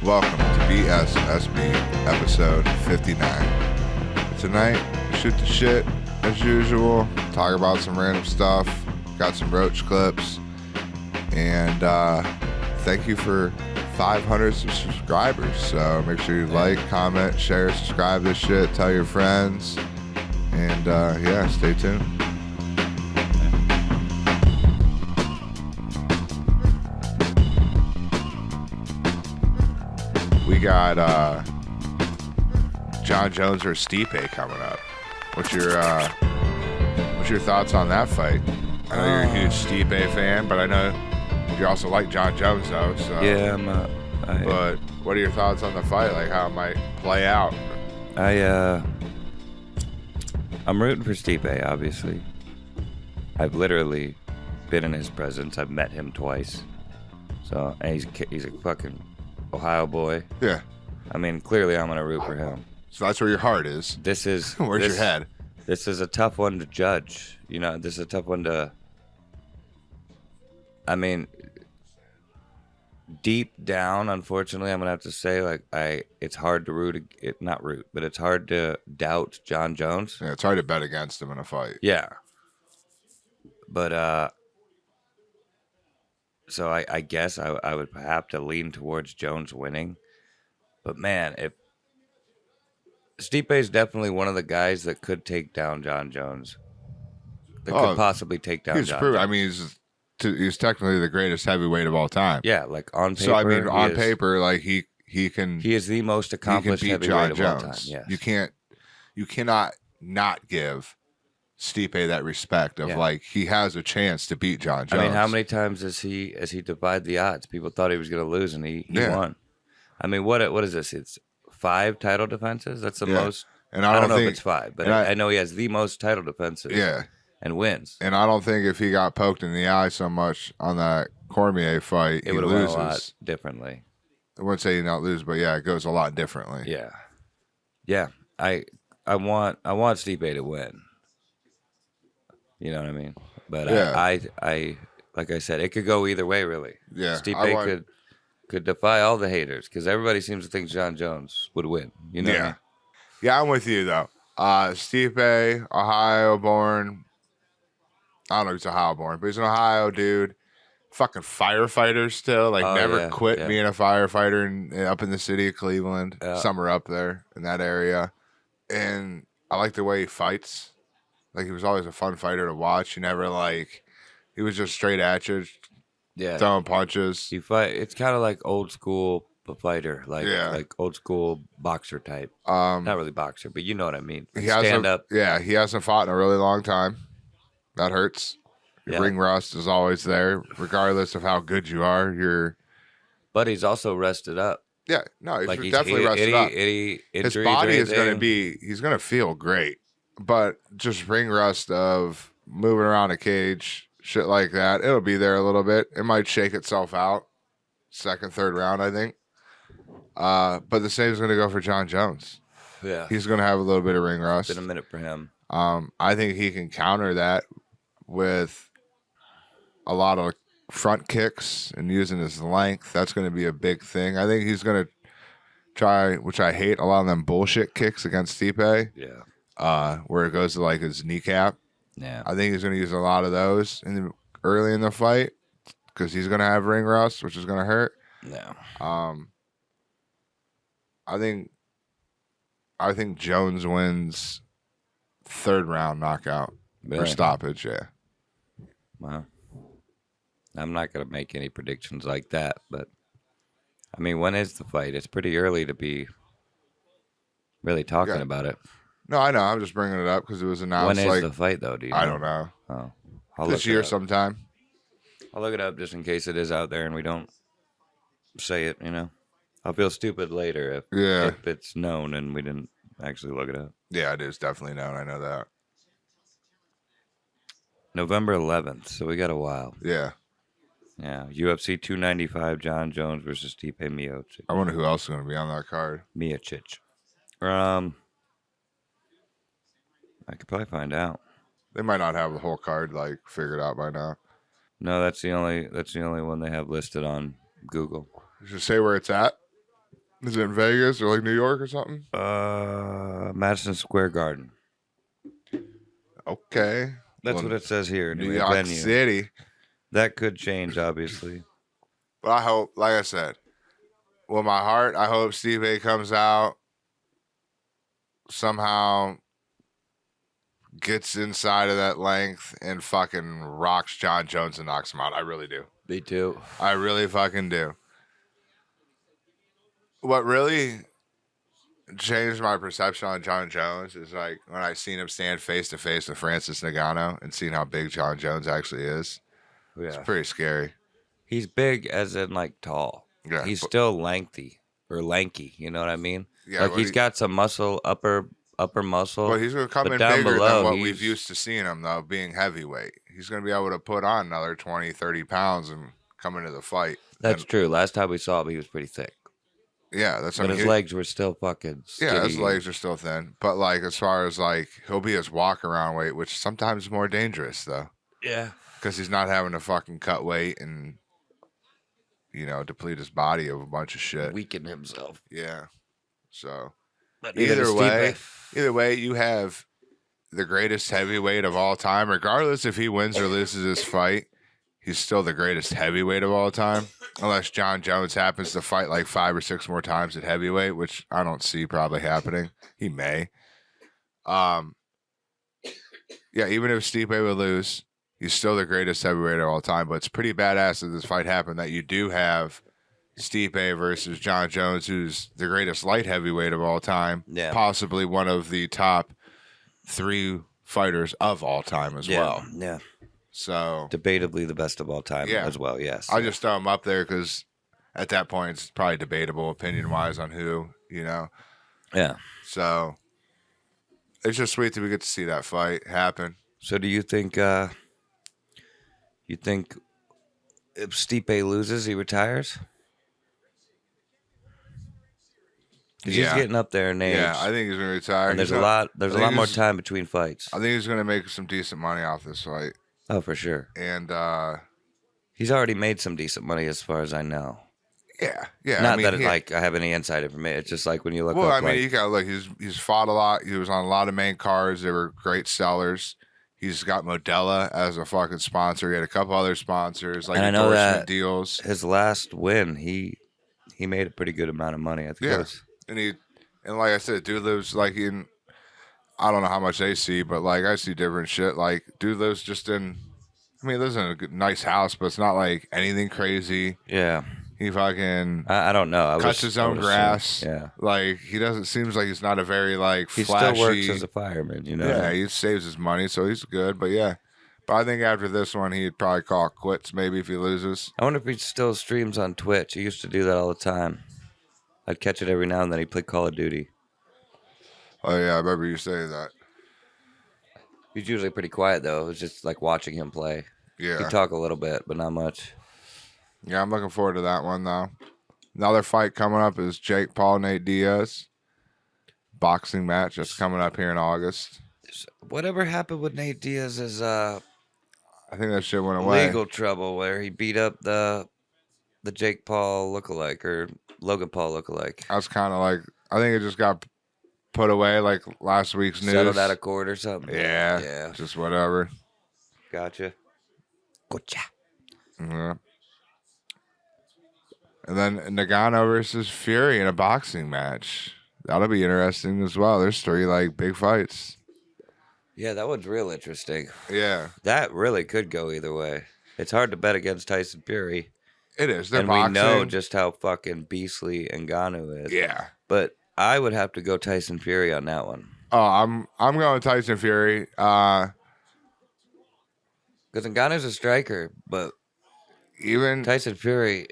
Welcome to BSSB episode 59. Tonight, shoot the shit as usual, talk about some random stuff, got some Roach Clips, and thank you for 500 subscribers. So make sure you like, comment, share, subscribe this shit, tell your friends, and yeah, stay tuned. We got Jon Jones or Stipe coming up. What's your thoughts on that fight? I know you're a huge Stipe fan, but I know you also like Jon Jones though. So. Yeah, But what are your thoughts on the fight? Like how it might play out? I'm rooting for Stipe. Obviously, I've literally been in his presence. I've met him twice. So, and he's a fucking Ohio boy. Yeah. I mean, clearly I'm gonna root for him. So that's where your heart is. This is Where's your head? This is a tough one to judge. You know, this is a tough one to. I mean, deep down, unfortunately, I'm gonna have to say, like, it's hard to but it's hard to doubt Jon Jones. Yeah, it's hard to bet against him in a fight. Yeah. But so I guess I would have to lean towards Jones winning. But man, if Stipe is definitely one of the guys that could take down Jon Jones. That could possibly take down Jon Jones. I mean, he's technically the greatest heavyweight of all time. Yeah, like on paper. So I mean, on paper, like he can. He is the most accomplished heavyweight of all time. Yes. You cannot not give Stipe that respect of like he has a chance to beat Jon Jones. I mean, how many times has he defied the odds? People thought he was going to lose, and he won. I mean, what is this? It's 5 title defenses. That's the most. And I don't know if it's 5, but I know he has the most title defenses. Yeah, and wins. And I don't think if he got poked in the eye so much on that Cormier fight, it would have went a lot differently. I wouldn't say he not lose, but yeah, it goes a lot differently. Yeah, yeah. I want Stipe to win. You know what I mean? But yeah. I like I said, it could go either way, really. Yeah, Stipe could defy all the haters because everybody seems to think Jon Jones would win. You know? Yeah, what I mean? Yeah, I'm with you though. Stipe, Ohio born. I don't know if he's Ohio born, but he's an Ohio dude. Fucking firefighter still. Like never quit being a firefighter up in the city of Cleveland. Summer up there in that area, and I like the way he fights. Like, he was always a fun fighter to watch. He was just straight at you, throwing punches. It's kind of like old school fighter, like old school boxer type. Not really boxer, but you know what I mean. Stand up. Yeah, he hasn't fought in a really long time. That hurts. Ring rust is always there, regardless of how good you are. But he's also rested up. Yeah, no, he's definitely rested up. His body is going to he's going to feel great. But just ring rust of moving around a cage, shit like that, it'll be there a little bit. It might shake itself out. Second, third round, I think. But the same is going to go for Jon Jones. Yeah. He's going to have a little bit of ring rust. It's been a minute for him. I think he can counter that with a lot of front kicks and using his length. That's going to be a big thing. I think he's going to try, which I hate, a lot of them bullshit kicks against Stipe. Yeah. Where it goes to like his kneecap. Yeah, I think he's going to use a lot of those early in the fight because he's going to have ring rust, which is going to hurt. Yeah. I think Jones wins 3rd round knockout or stoppage. Yeah. Wow. I'm not going to make any predictions like that, but I mean, when is the fight? It's pretty early to be really talking about it. No, I know. I'm just bringing it up because it was announced. When is the fight, though? Do you know? I don't know. Oh, this year sometime. I'll look it up just in case it is out there and we don't say it. You know, I'll feel stupid later if it's known and we didn't actually look it up. Yeah, it is definitely known. I know that. November 11th, so we got a while. Yeah. Yeah, UFC 295, Jon Jones versus Stipe Miocic. I wonder who else is going to be on that card. Miocic. I could probably find out. They might not have the whole card figured out by now. No, that's the only one they have listed on Google. You should say where it's at. Is it in Vegas or like New York or something? Madison Square Garden. Okay. That's what it says here. New Anyway, York venue. City. That could change, obviously. But I hope, like I said, with my heart, I hope Stipe comes out, somehow gets inside of that length and fucking rocks Jon Jones and knocks him out. I really do. Me too. I really fucking do. What really changed my perception on Jon Jones is like when I seen him stand face to face with Francis Ngannou and seeing how big Jon Jones actually is. Yeah. It's pretty scary. He's big as in like tall. Yeah. He's still lengthy or lanky, you know what I mean? Yeah. Like he's got some muscle, upper muscle. But he's going to come in bigger below, than what we've used to seeing him, though, being heavyweight. He's going to be able to put on another 20, 30 pounds and come into the fight. That's true. Last time we saw him, he was pretty thick. Yeah, that's. But his legs were still fucking skinny. Yeah, his legs are still thin. But like, as far as like, he'll be his walk around weight, which sometimes is more dangerous though. Yeah, because he's not having to fucking cut weight and deplete his body of a bunch of shit, weaken himself. Yeah. So either way, you have the greatest heavyweight of all time, regardless if he wins or loses this fight. He's still the greatest heavyweight of all time, unless Jon Jones happens to fight like 5 or 6 more times at heavyweight, which I don't see probably happening. He may. Yeah, even if Stipe would lose, he's still the greatest heavyweight of all time. But it's pretty badass that this fight happened, that you do have Stipe versus Jon Jones, who's the greatest light heavyweight of all time, possibly one of the top 3 fighters of all time as well. Yeah. So debatably the best of all time as well. Yes, I just throw him up there because at that point it's probably debatable opinion-wise on who, Yeah. So it's just sweet that we get to see that fight happen. So do you think? If Stipe loses, he retires? Because he's getting up there in age. Yeah, I think he's gonna retire. And there's a lot more time between fights. I think he's gonna make some decent money off this fight. Oh, for sure. And he's already made some decent money as far as I know. Yeah. Not I have any inside information. It's just like when you look. Well, you gotta look. He's fought a lot. He was on a lot of main cards. They were great sellers. He's got Modella as a fucking sponsor. He had a couple other sponsors, like endorsement deals. His last win, he made a pretty good amount of money. I think. Yeah. And like I said, dude lives like in. I don't know how much they see, but like I see different shit. Like dude lives just in. He lives in a nice house, but it's not like anything crazy. Yeah. He fucking. I don't know. Cuts his own grass. Yeah. Like he doesn't. Seems like he's not a very like he flashy. Still works as a fireman. Yeah, he saves his money, so he's good. But yeah. But I think after this one, he'd probably call it quits. Maybe if he loses. I wonder if he still streams on Twitch. He used to do that all the time. I'd catch it every now and then. He'd play Call of Duty. Oh yeah, I remember you saying that. He's usually pretty quiet though. It was just like watching him play. Yeah. He'd talk a little bit, but not much. Yeah, I'm looking forward to that one though. Another fight coming up is Jake Paul, Nate Diaz. Boxing match that's coming up here in August. Whatever happened with Nate Diaz's I think that shit went away. Legal trouble where he beat up the Jake Paul lookalike or Logan Paul lookalike. I was kind of like, I think it just got put away like last week's news. Settled out of court or something. Yeah. Just whatever. Gotcha. Yeah. And then Ngannou versus Fury in a boxing match. That'll be interesting as well. There's 3 like big fights. Yeah, that one's real interesting. Yeah. That really could go either way. It's hard to bet against Tyson Fury. It is. And boxing. We know just how fucking beastly Ngannou is. Yeah. But I would have to go Tyson Fury on that one. Oh, I'm going Tyson Fury. Because Ngannou's a striker, but even Tyson Fury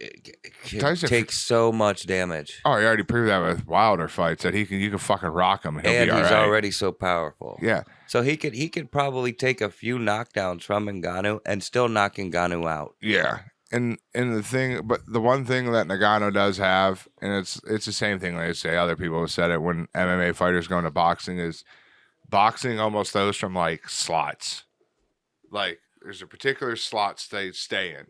takes so much damage. Oh, he already proved that with Wilder fights that you can fucking rock him and he's already so powerful. Yeah. So he could probably take a few knockdowns from Ngannou and still knock Ngannou out. Yeah. And the one thing that Ngannou does have, and it's the same thing they say, other people have said it when MMA fighters go into boxing, is boxing almost goes from like slots. Like there's a particular slots they stay in.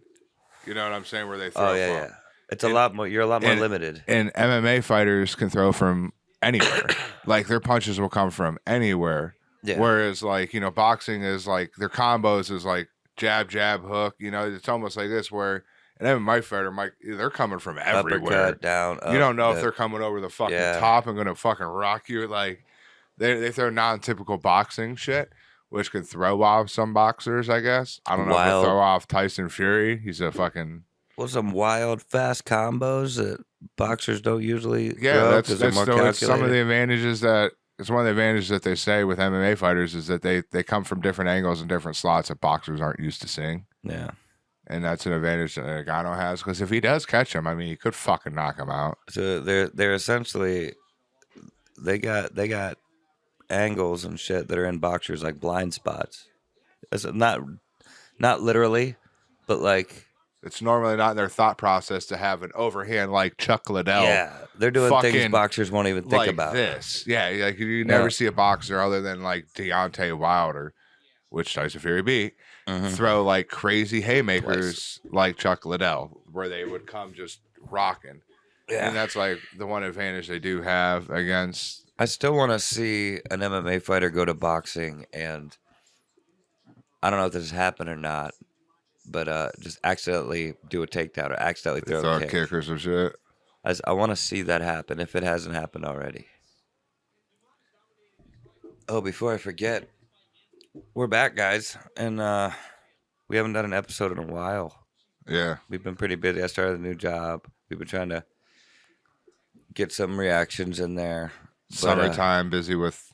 You know what I'm saying? Where they throw from. Yeah. It's a lot more. You're a lot more limited. And MMA fighters can throw from anywhere. Like their punches will come from anywhere. Yeah. Whereas like, you know, boxing is like their combos is like jab, jab, hook. You know, it's almost like this where an MMA fighter they're coming from everywhere. Uppercut, down, you don't know if they're coming over the fucking top and gonna fucking rock you. Like they throw non-typical boxing shit, which could throw off some boxers, I guess. I don't know if it'll throw off Tyson Fury. He's a fucking some wild fast combos that boxers don't usually throw because they're more calculated. Some of the advantages that it's one of the advantages that they say with MMA fighters is that they come from different angles and different slots that boxers aren't used to seeing. Yeah. And that's an advantage that Ngannou has because if he does catch him, I mean, he could fucking knock him out. So they're essentially they got angles and shit that are in boxers like blind spots. It's not literally, but like it's normally not in their thought process to have an overhand like Chuck Liddell. Yeah, they're doing things boxers won't even think like about. This, yeah, like you never see a boxer other than like Deontay Wilder, which Tyson Fury beat. Throw like crazy haymakers like Chuck Liddell, where they would come just rocking. Yeah. And that's like the one advantage they do have against. I still want to see an MMA fighter go to boxing, and I don't know if this has happened or not, but just accidentally do a takedown or accidentally throw a kick. Kick or some shit. I want to see that happen if it hasn't happened already. Oh, before I forget. We're back, guys, and we haven't done an episode in a while. Yeah. We've been pretty busy. I started a new job. We've been trying to get some reactions in there. Summertime, busy with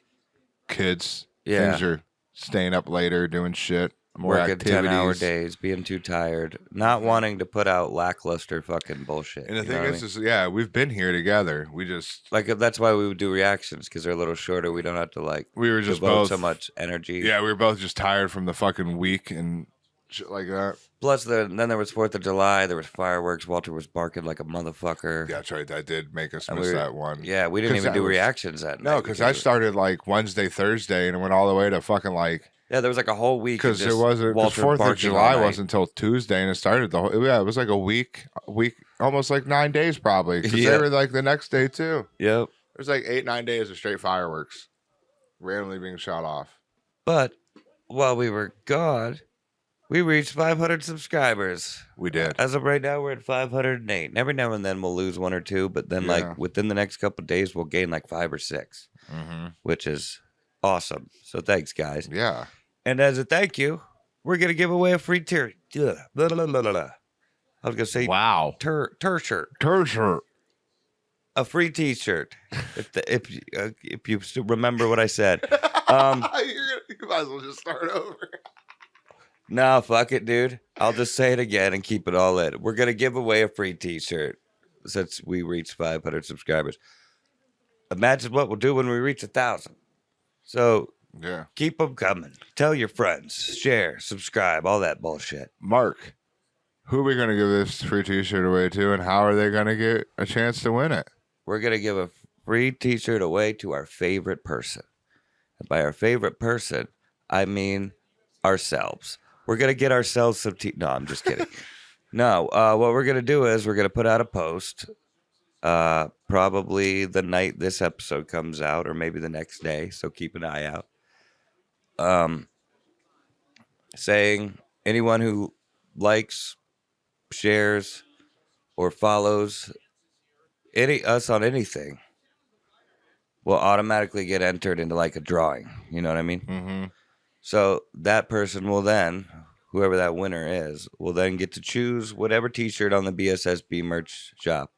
kids. Yeah. Things are staying up later, doing shit. More working activities. 10-hour days, being too tired, not wanting to put out lackluster fucking bullshit. And the thing is, we've been here together. We just like that's why we would do reactions because they're a little shorter. We don't have to devote both so much energy. Yeah, we were both just tired from the fucking week and shit like that. Plus, then there was 4th of July. There was fireworks. Walter was barking like a motherfucker. Yeah, that's right. That did make us miss that one. Yeah, we didn't even do reactions that night. No, because I started like Wednesday, Thursday, and it went all the way to fucking like. Yeah, there was like a whole week. Because it wasn't. 4th of July wasn't until Tuesday, and it started the whole. Yeah, it was like a week, almost like 9 days probably. Because they were like the next day too. Yep. There's like 8-9 days of straight fireworks, randomly being shot off. But while we were gone, we reached 500 subscribers. We did. As of right now, we're at 508. And every now and then we'll lose 1 or 2, but then like within the next couple of days, we'll gain like 5 or 6, which is awesome. So thanks, guys. Yeah. And as a thank you, we're gonna give away a free tier. I was gonna say, wow, shirt, a free T-shirt. If you still remember what I said, you might as well just start over. No, fuck it, dude. I'll just say it again and keep it all in. We're gonna give away a free T-shirt since we reached 500 subscribers. Imagine what we'll do when we reach 1,000. So. Yeah. Keep them coming. Tell your friends. Share. Subscribe. All that bullshit. Mark, who are we going to give this free T-shirt away to, and how are they going to get a chance to win it? We're going to give a free T-shirt away to our favorite person. And by our favorite person, I mean ourselves. We're going to get ourselves some No, I'm just kidding. No, what we're going to do is we're going to put out a post probably the night this episode comes out or maybe the next day, so keep an eye out. Saying anyone who likes, shares, or follows us on anything will automatically get entered into like a drawing. You know what I mean? Mm-hmm. So that person will then, whoever that winner is, will then get to choose whatever T-shirt on the BSSB merch shop.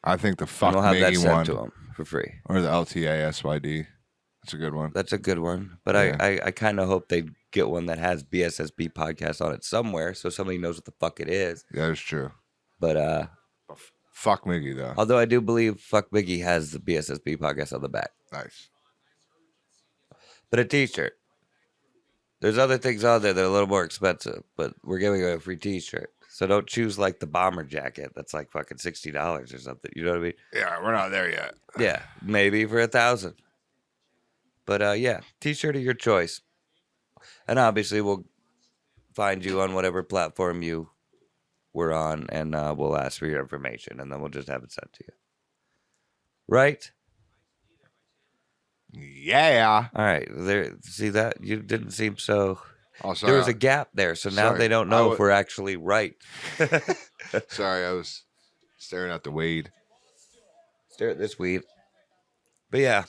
I think the fuck we'll have that sent one to them for free, or the LTA SYD. That's a good one. That's a good one. But yeah. I kind of hope they get one that has BSSB podcast on it somewhere so somebody knows what the fuck it is. Yeah, that's true. But fuck Miggy though. Although I do believe Fuck Miggy has the BSSB podcast on the back. Nice. But a T-shirt. There's other things on there that are a little more expensive, but we're giving away a free T-shirt. So don't choose like the bomber jacket. That's like fucking $60 or something. You know what I mean? Yeah, we're not there yet. Yeah, maybe for 1,000. But yeah, T-shirt of your choice. And obviously we'll find you on whatever platform you we're on, and we'll ask for your information, and then we'll just have it sent to you. Right? Yeah. All right. There. See that? You didn't seem so. Oh, sorry. There was a gap there, so now they don't know if we're actually right. Sorry, I was staring at the weed. Stare at this weed. But yeah.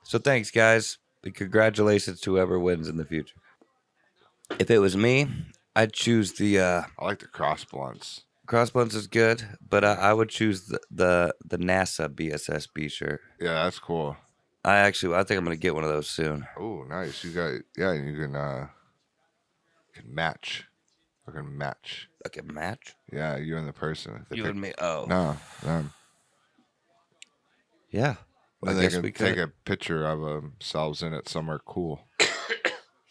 So thanks, guys. And congratulations to whoever wins in the future. If it was me, I'd choose the. I like the cross blunts. Cross blunts is good, but I would choose the NASA BSSB shirt. Yeah, that's cool. I think I'm gonna get one of those soon. Oh, nice. You can match. I can match. I can match. Yeah, you and the person. You and me. Oh no, them. Yeah. I guess they can take a picture of themselves in it somewhere cool.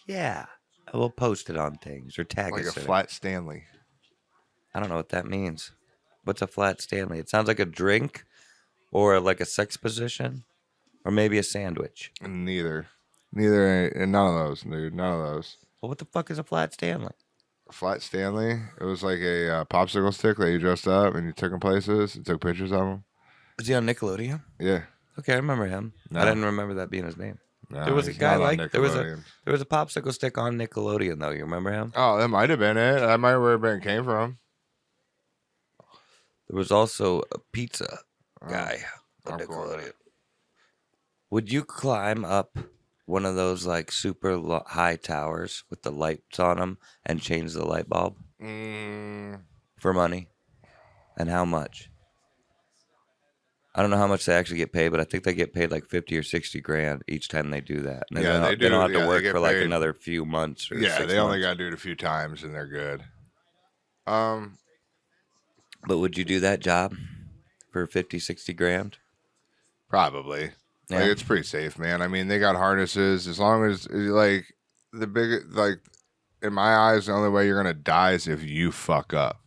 Yeah. We'll post it on things or tag us. Like a flat Stanley. I don't know what that means. What's a flat Stanley? It sounds like a drink or like a sex position or maybe a sandwich. Neither, and none of those, dude. None of those. Well, what the fuck is a flat Stanley? A flat Stanley? It was like a popsicle stick that you dressed up and you took them places and took pictures of them. Was he on Nickelodeon? Yeah. Okay, I remember him. No. I didn't remember that being his name. No, there was a guy like there was a popsicle stick on Nickelodeon though. You remember him? Oh, that might have been it. That might have where it came from. There was also a pizza guy on Nickelodeon. Cool. Would you climb up one of those like super high towers with the lights on them and change the light bulb for money? And how much? I don't know how much they actually get paid, but I think they get paid like 50 or 60 grand each time they do that. And yeah, they don't have to work for like another few months. Or yeah, 6 they months. only got to do it a few times and they're good. But would you do that job for 50, 60 grand? Probably. Yeah. Like, it's pretty safe, man. I mean, they got harnesses. As long as, like, in my eyes, the only way you're going to die is if you fuck up.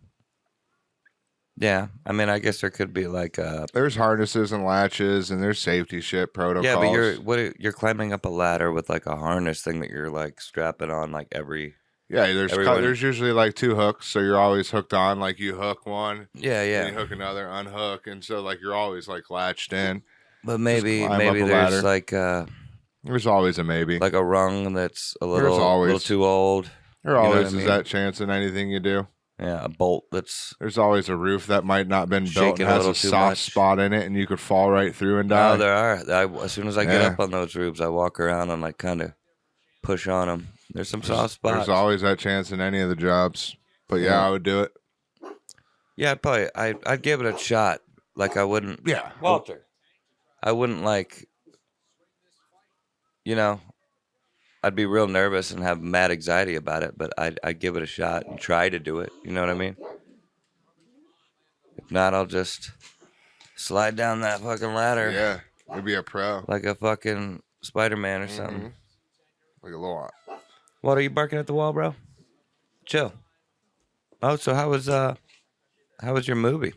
Yeah. I mean, I guess there could be like there's harnesses and latches and there's safety shit protocols. Yeah, but you're climbing up a ladder with like a harness thing that you're like strapping on like every... Yeah, there's usually like 2 hooks, so you're always hooked on. Like you hook one, yeah, and you hook another, unhook, and so like you're always like latched in. But maybe there's like there's always a maybe, like a rung that's a little too old. There always is that chance in anything you do. Yeah, a bolt that's... There's always a roof that might not have been built and has a soft spot in it, and you could fall right through and die. No, there are. As soon as I get up on those roofs, I walk around and like kind of push on them. There's some soft spots. There's always that chance in any of the jobs. But yeah, I would do it. Yeah, I'd give it a shot. Like I wouldn't. Yeah, Walter. I wouldn't like. I'd be real nervous and have mad anxiety about it, but I'd give it a shot and try to do it. You know what I mean? If not, I'll just slide down that fucking ladder. Yeah, you'd be a pro. Like a fucking Spider-Man or something. Like a little... What, are you barking at the wall, bro? Chill. Oh, so how was your movie?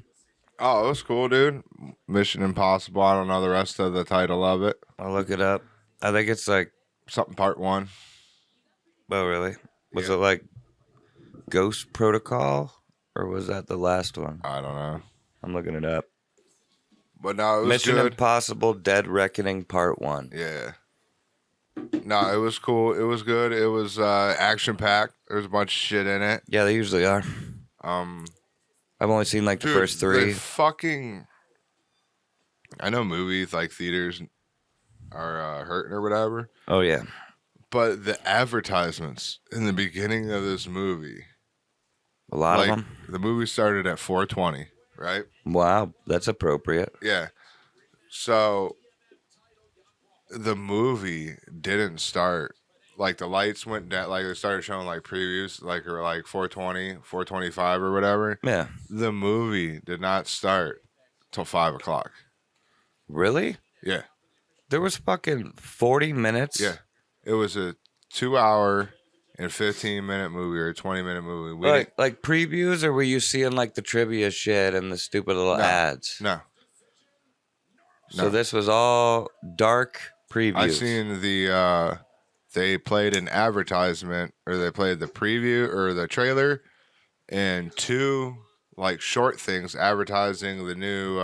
Oh, it was cool, dude. Mission Impossible. I don't know the rest of the title of it. I'll look it up. I think it's like something part 1. Oh, really? Was it like Ghost Protocol, or was that the last one? I don't know. I'm looking it up. But no, it was Mission good. Impossible: Dead Reckoning Part 1. Yeah. No, it was cool. It was good. It was action packed. There was a bunch of shit in it. Yeah, they usually are. I've only seen like the first 3. I know movies like theaters are hurting or whatever. Oh yeah. But the advertisements in the beginning of this movie, a lot of them. The movie started at 4:20, right? Wow, that's appropriate. Yeah. So the movie didn't start, like the lights went down, like they started showing like previews, like or like 4:20, 4:25 or whatever. Yeah. The movie did not start till 5 o'clock. Really? Yeah. There was fucking 40 minutes. Yeah. It was a 2-hour and 15-minute movie or a 20-minute movie. Like previews, or were you seeing like the trivia shit and the stupid little ads? No. So this was all dark previews. I seen they played an advertisement, or they played the preview or the trailer, and 2 like short things advertising the new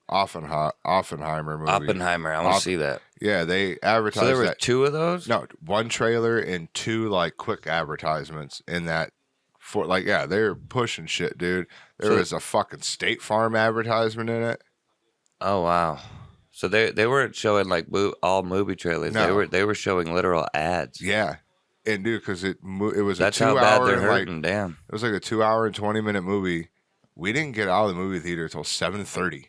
Oppenheimer movie. Oppenheimer. I want to see that. Yeah, they advertised. So there were that. 2 of those? No, 1 trailer and 2 like quick advertisements in that. For like, yeah, they're pushing shit, dude. There was a fucking State Farm advertisement in it. Oh wow! So they weren't showing like all movie trailers. No. They were showing literal ads. Yeah, and dude, because it was That's a 2 how bad hour they're and hurting. like Damn. it was like a 2 hour and 20-minute movie. We didn't get out of the movie theater until 7:30,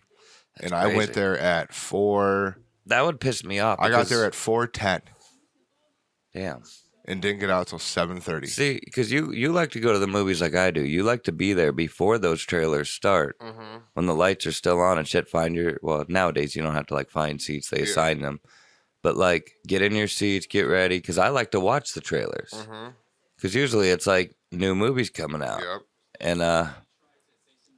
and crazy. I went there at 4. That would piss me off. I got there at 4:10. Damn. And didn't get out till 7:30. See, because you like to go to the movies like I do. You like to be there before those trailers start, when the lights are still on and shit. Well, nowadays you don't have to like find seats; they assign them. But like, get in your seats, get ready, because I like to watch the trailers. Because usually it's like new movies coming out, and I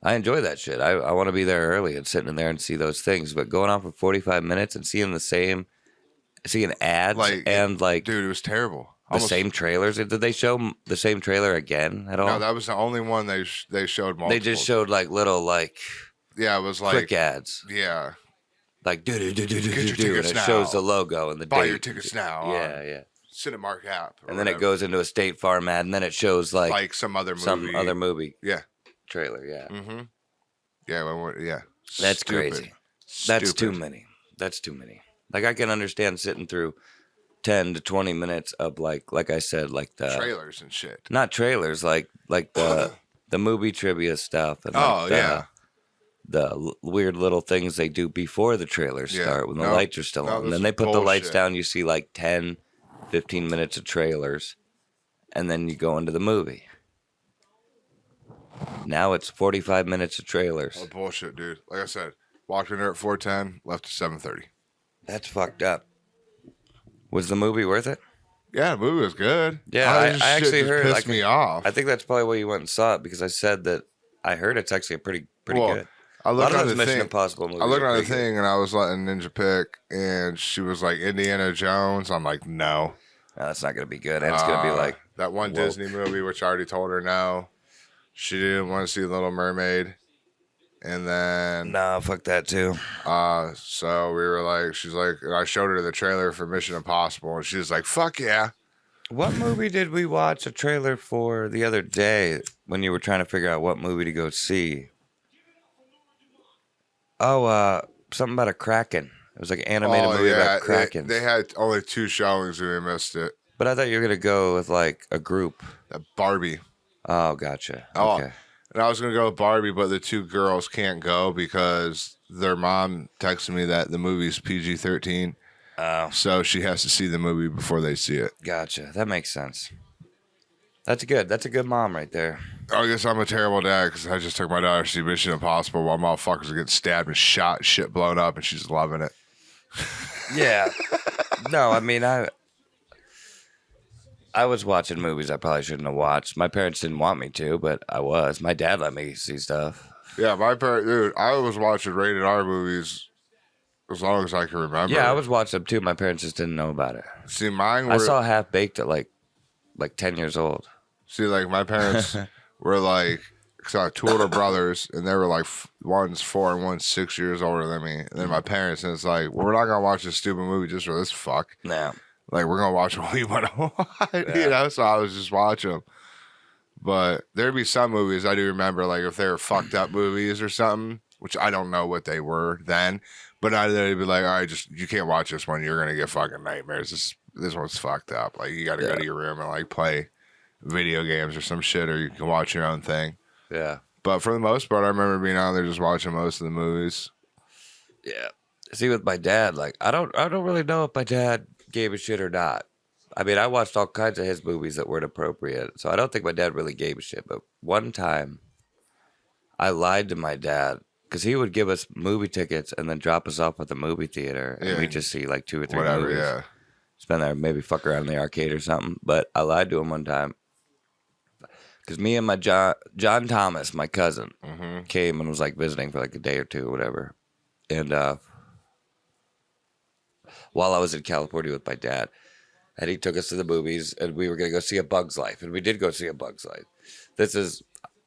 enjoy that shit. I want to be there early and sitting in there and see those things. But going on for 45 minutes and seeing ads and like, dude, it was terrible. The same trailers. Did they show the same trailer again at all? No, that was the only one they showed multiple. They just showed like little like it was like quick ads. Yeah. Like do and it now. Shows the logo and the buy date. your tickets now. Yeah. Cinemark app. And then it goes into a State Farm ad, and then it shows like some other movie. Yeah. Trailer. Yeah. Yeah. That's crazy. That's too many. Like I can understand sitting through 10 to 20 minutes of like I said, like the trailers and shit. Not trailers, like the movie trivia stuff and the weird little things they do before the trailers start when the lights are still on. And then they put the lights down, you see like 10, 15 minutes of trailers, and then you go into the movie. Now it's 45 minutes of trailers. Oh, bullshit, dude. Like I said, walked in there at 4:10, left at 7:30. That's fucked up. Was the movie worth it? Yeah, the movie was good. Yeah, I actually heard. Pissed me off. I think that's probably why you went and saw it, because I said that I heard it's actually pretty good. I looked on the Mission thing. Impossible movies. I looked on the thing and I was letting Ninja pick, and she was like Indiana Jones. I'm like, no, that's not gonna be good. And it's gonna be like that one Disney movie, which I already told her no. She didn't want to see Little Mermaid. And then fuck that too. So we were like, she's like, I showed her the trailer for Mission Impossible, and she was like, fuck yeah. What movie did we watch a trailer for the other day when you were trying to figure out what movie to go see? Oh, something about a Kraken. It was like an animated movie about Krakens. They had only 2 showings and we missed it. But I thought you were gonna go with like a group. Barbie. Oh, gotcha. Oh. Okay. And I was going to go with Barbie, but the 2 girls can't go because their mom texted me that the movie's PG-13. Oh. So she has to see the movie before they see it. Gotcha. That makes sense. That's good. That's a good mom right there. I guess I'm a terrible dad because I just took my daughter to see Mission Impossible while motherfuckers are getting stabbed and shot, shit blown up, and she's loving it. Yeah. No, I mean, I was watching movies I probably shouldn't have watched. My parents didn't want me to, but I was. My dad let me see stuff. Yeah, my parents, dude, I was watching rated R movies as long as I can remember. Yeah, I was watching them too. My parents just didn't know about it. See, mine were... I saw Half Baked at like 10 years old. See, like my parents were like, because I had 2 older brothers, and they were like, one's 4 and one's 6 years older than me. And then my parents, and it's like, we're not going to watch this stupid movie just for this fuck. No. Like, we're going to watch what we want to watch, you know? So I was just watching them. But there'd be some movies I do remember, like, if they were fucked up movies or something, which I don't know what they were then, but they'd be like, all right, you can't watch this one. You're going to get fucking nightmares. This one's fucked up. Like, you got to go to your room and, like, play video games or some shit, or you can watch your own thing. Yeah. But for the most part, I remember being out there just watching most of the movies. Yeah. See, with my dad, like, I don't really know if my dad gave a shit or not. I mean, I watched all kinds of his movies that weren't appropriate, so I don't think my dad really gave a shit. But one time, I lied to my dad because he would give us movie tickets and then drop us off at the movie theater, and we'd just see like 2 or 3 movies. Yeah. Spend there, maybe fuck around in the arcade or something. But I lied to him one time because me and my John Thomas, my cousin, came and was like visiting for like a day or 2 or whatever, and while I was in California with my dad. And he took us to the movies, and we were going to go see A Bug's Life. And we did go see A Bug's Life.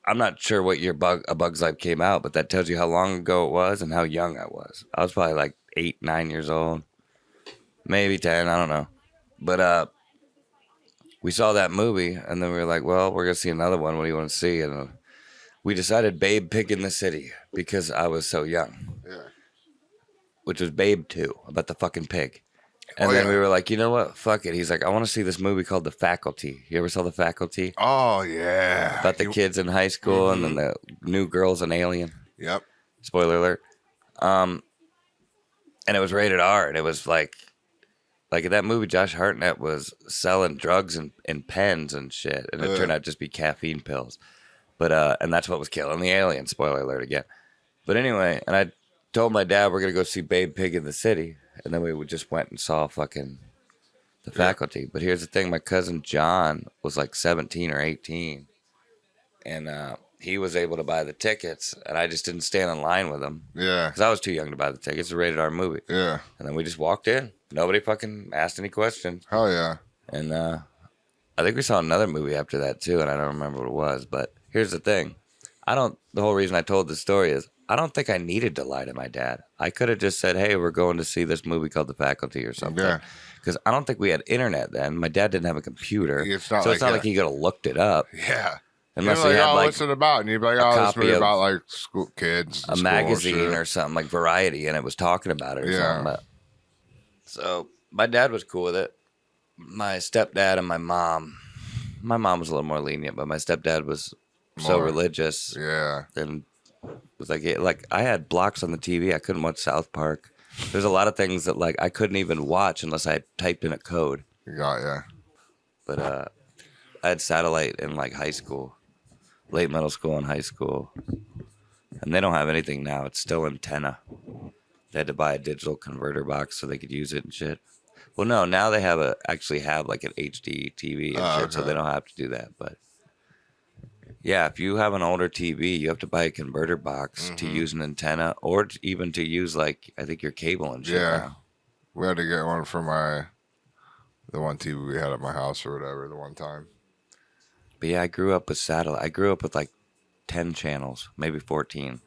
I'm not sure what year A Bug's Life came out, but that tells you how long ago it was and how young I was. I was probably like 8, 9 years old, maybe 10. I don't know. But we saw that movie, and then we were like, well, we're gonna see another one. What do you want to see? And we decided Babe Pig in the City because I was so young. Yeah. Which was Babe 2, about the fucking pig. And then we were like, you know what? Fuck it. He's like, I want to see this movie called The Faculty. You ever saw The Faculty? Oh, yeah. About the kids in high school and then the new girl's an alien. Yep. Spoiler alert. And it was rated R. And it was like in that movie, Josh Hartnett was selling drugs in pens and shit. And it turned out to just be caffeine pills. But, and that's what was killing the alien. Spoiler alert again. But anyway, and I told my dad we're going to go see Babe Pig in the City. And then we just went and saw fucking The Faculty. But here's the thing. My cousin John was like 17 or 18. And he was able to buy the tickets. And I just didn't stand in line with him. Yeah. Because I was too young to buy the tickets. It's a rated R movie. Yeah. And then we just walked in. Nobody fucking asked any questions. Hell yeah. And I think we saw another movie after that too. And I don't remember what it was. But here's the thing. The whole reason I told this story is I don't think I needed to lie to my dad. I could have just said, hey, we're going to see this movie called The Faculty or something. Yeah. Because I don't think we had internet then. My dad didn't have a computer. It's not like he could have looked it up. Yeah. Unless he had what's it about? And you'd be like, oh, this movie about like school kids. A magazine or something like Variety, and it was talking about it or something. But, so my dad was cool with it. My stepdad and my mom was a little more lenient, but my stepdad was so religious. Yeah. And was like I had blocks on the TV. I couldn't watch South Park. There's a lot of things that like I couldn't even watch unless I typed in a code. Yeah. But I had satellite in like high school, late middle school and high school, and they don't have anything now. It's still antenna. They had to buy a digital converter box so they could use it and shit. Well, no, now they actually have like an HD TV and shit, so they don't have to do that. But yeah, if you have an older TV, you have to buy a converter box to use an antenna, or even to use like I think your cable and shit. Yeah, now. We had to get one for the one TV we had at my house or whatever the one time. But yeah, I grew up with satellite. I grew up with like 10 channels, maybe 14.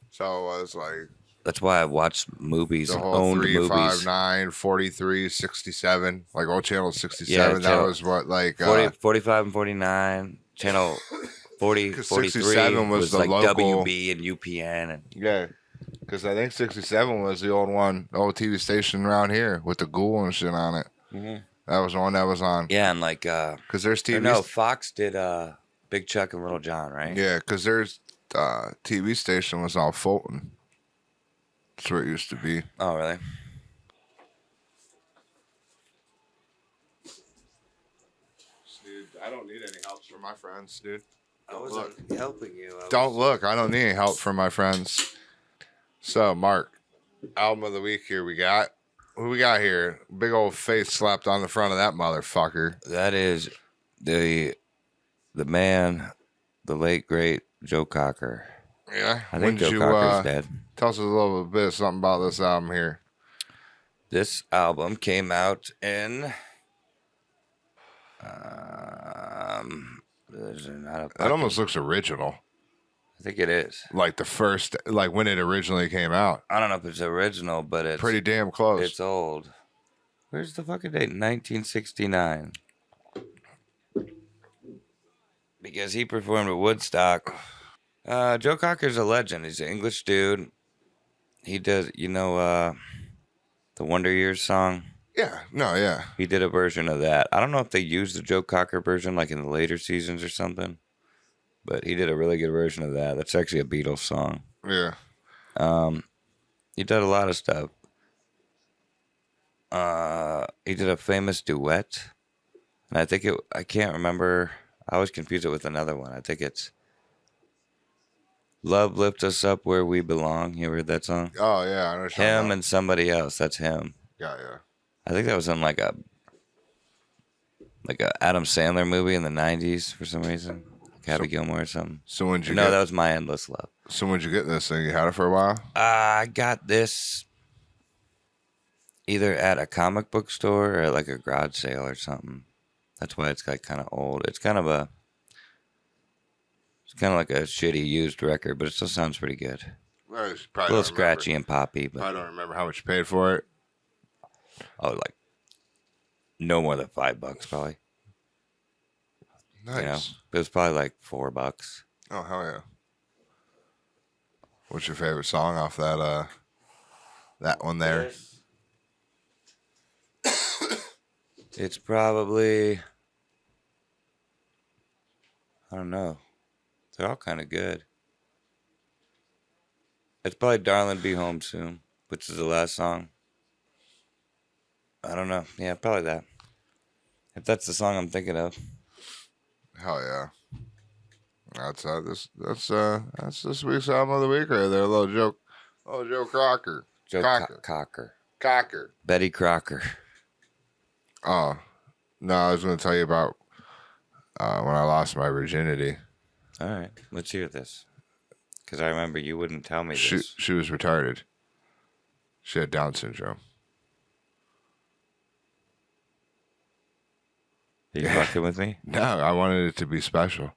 So it was like. That's why I watched movies and owned 3, movies. 5, 9, 43, 67. Like all channel 67. Yeah, that was what like 45 and 49. Channel 40, 43 was the like local, WB and UPN. And yeah, because I think 67 was the old TV station around here with the ghoul and shit on it. Mm-hmm. That was the one that was on. Yeah, and like because there's TV. No, Fox did Big Chuck and Little John, right? Yeah, because there's TV station was on Fulton. That's where it used to be. Oh, really? Dude, I don't need any help from my friends, dude. I wasn't helping you. Don't look. I don't need any help from my friends. So, Mark, album of the week here we got. Who we got here? Big old face slapped on the front of that motherfucker. That is the man, the late, great Joe Cocker. Yeah. I think Joe Cocker's dead. Tell us a little bit something about this album here. This album came out in it almost looks original. I think it is. Like the first, like when it originally came out. I don't know if it's original, but it's pretty damn close. It's old. Where's the fucking date? 1969. Because he performed at Woodstock. Joe Cocker's a legend. He's an English dude. He does, the Wonder Years song? Yeah. He did a version of that. I don't know if they used the Joe Cocker version like in the later seasons or something, but he did a really good version of that. That's actually a Beatles song. Yeah. He did a lot of stuff. He did a famous duet, and I can't remember. I always confuse it with another one. I think it's Love Lifts Us Up Where We Belong. You ever heard that song? Oh, yeah. I know him and somebody else. That's him. Yeah. I think that was in like a Adam Sandler movie in the 90s for some reason. Happy Gilmore or something. So when'd you that was My Endless Love. So when'd you get this thing? You had it for a while? I got this either at a comic book store or at like a garage sale or something. That's why it's like kind of old. It's kind of It's kind of like a shitty used record, but it still sounds pretty good. Well, A little scratchy and poppy, but I don't remember how much you paid for it. oh, like no more than $5 probably. Nice. You know, it was probably like $4. Oh hell yeah! What's your favorite song off that one there? It's probably, I don't know. They're all kind of good. It's probably Darling Be Home Soon, which is the last song. I don't know. Yeah, probably that. If that's the song I'm thinking of. Hell yeah! That's this week's album of the week right there. Little Joe Crocker. Joe Cocker. Betty Crocker. Oh no, I was going to tell you about when I lost my virginity. All right, let's hear this. Because I remember you wouldn't tell me this. She was retarded. She had Down syndrome. Are you fucking with me? No, I wanted it to be special.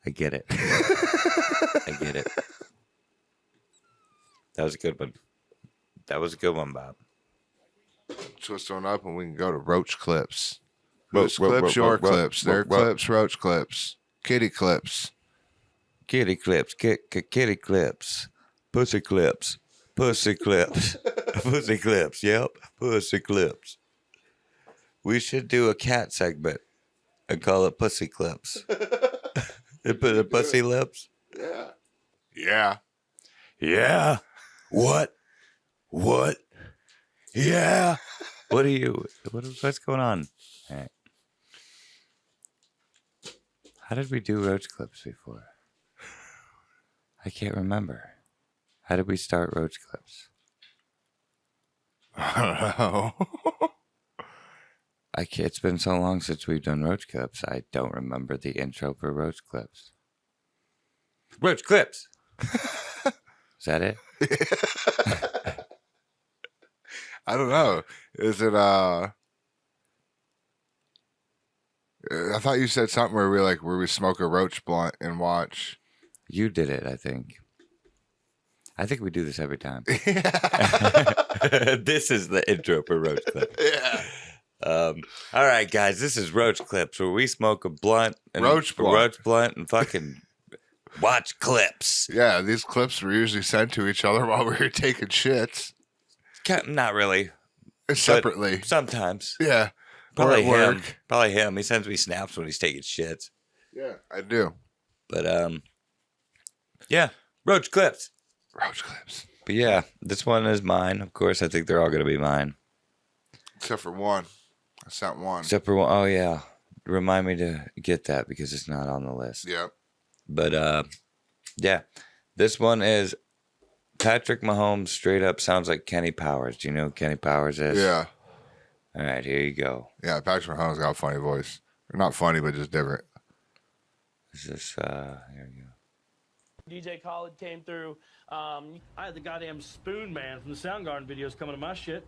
I get it. I get it. That was a good one. Bob. Twist on up and we can go to Roach Clips. Whose clips? Your clips. Their clips, Roach Clips. Kitty Clips. Kitty Clips. Kitty Clips. Pussy Clips. Pussy Clips. Pussy Clips. Yep. Pussy Clips. We should do a cat segment and call it Pussy Clips. They put the pussy lips. Yeah. Yeah. Yeah. What? Yeah. What's going on? All right. How did we do Roach Clips before? I can't remember. How did we start Roach Clips? I don't know. It's been so long since we've done Roach Clips. I don't remember the intro for Roach Clips. Roach Clips! Is that it? I don't know. Is it I thought you said something where we smoke a roach blunt and watch. You did it, I think. I think we do this every time. This is the intro for Roach Clips. Yeah. All right, guys, this is Roach Clips, where we smoke a blunt and roach blunt and fucking watch clips. Yeah, these clips were usually sent to each other while we were taking shits. Not really. Separately. Sometimes. Yeah. Probably him. Probably him. He sends me snaps when he's taking shits. Yeah, I do. But yeah, Roach Clips. Roach Clips. But yeah, this one is mine. Of course, I think they're all gonna be mine. Except for one. I sent one. Except for one. Oh yeah. Remind me to get that because it's not on the list. Yep. But yeah. This one is Patrick Mahomes straight up sounds like Kenny Powers. Do you know who Kenny Powers is? Yeah. All right, here you go. Yeah, Patrick Mahomes got a funny voice. Not funny, but just different. Is this here we go. DJ Khaled came through. I had the goddamn Spoon Man from the Soundgarden videos coming to my shit.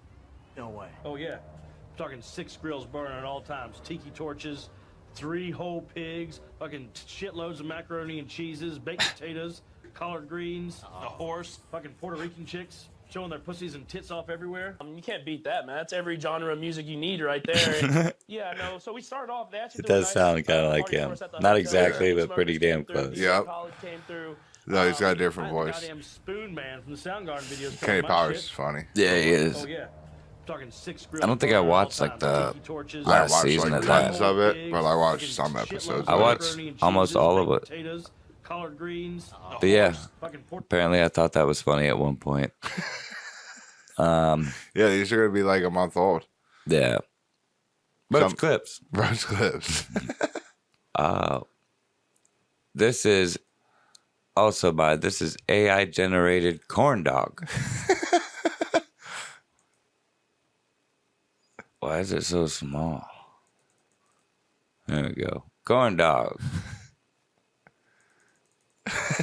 No way. Oh, yeah. I'm talking 6 grills burning at all times. Tiki torches, 3 whole pigs, fucking shitloads of macaroni and cheeses, baked potatoes, collard greens, a horse, fucking Puerto Rican chicks showing their pussies and tits off everywhere. You can't beat that, man. That's every genre of music you need right there. Yeah, I know. So we started off. They actually it does sound kind of like him. Not exactly, but pretty damn close. Yep. No, he's got a different voice. Goddamn Spoon Man from the Soundgarden videos. Kenny Powers is funny. Yeah, he is. Oh yeah. Talking 6 I don't think I watched like the last season of that. Of it, but I watched some episodes. I watched almost all of it. Collard greens. But yeah, apparently I thought that was funny at one point. Yeah, these are gonna be like a month old. Yeah. Roach Clips. Roach Clips. This is also this is AI generated corn dog. Why is it so small? There we go. Corn dog.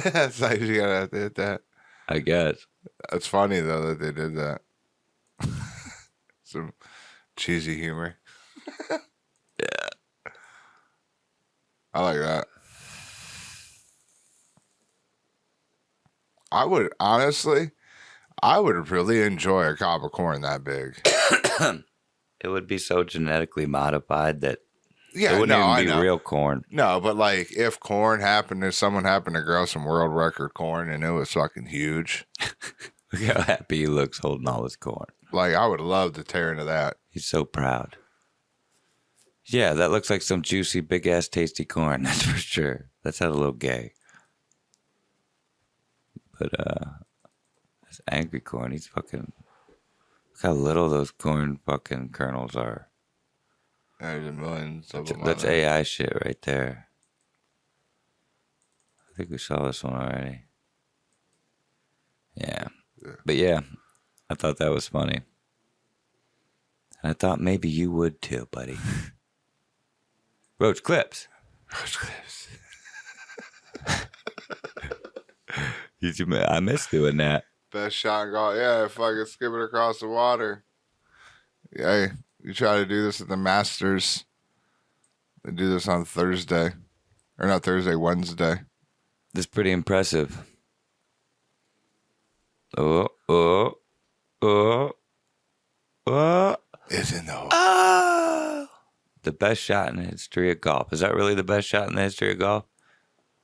That's nice. You gotta have to hit that. I guess. It's funny though that they did that. Some cheesy humor. Yeah. I like that. I would really enjoy a cob of corn that big. It would be so genetically modified that Yeah, it wouldn't even be real corn. No, but like if someone happened to grow some world record corn and it was fucking huge. Look how happy he looks holding all his corn. Like I would love to tear into that. He's so proud. Yeah, that looks like some juicy, big ass, tasty corn. That's for sure. That sounds a little gay. But this angry corn, he's fucking. Look how little those corn fucking kernels are. There's millions of them. That's AI shit right there. I think we saw this one already. Yeah. But yeah, I thought that was funny. And I thought maybe you would too, buddy. Roach Clips. Roach Clips. I miss doing that. Best shot in golf. Yeah, fucking skip it across the water. Yeah, you try to do this at the Masters. They do this on Thursday. Or not Thursday, Wednesday. That's pretty impressive. Oh. It's in the hole. Oh. The best shot in the history of golf. Is that really the best shot in the history of golf?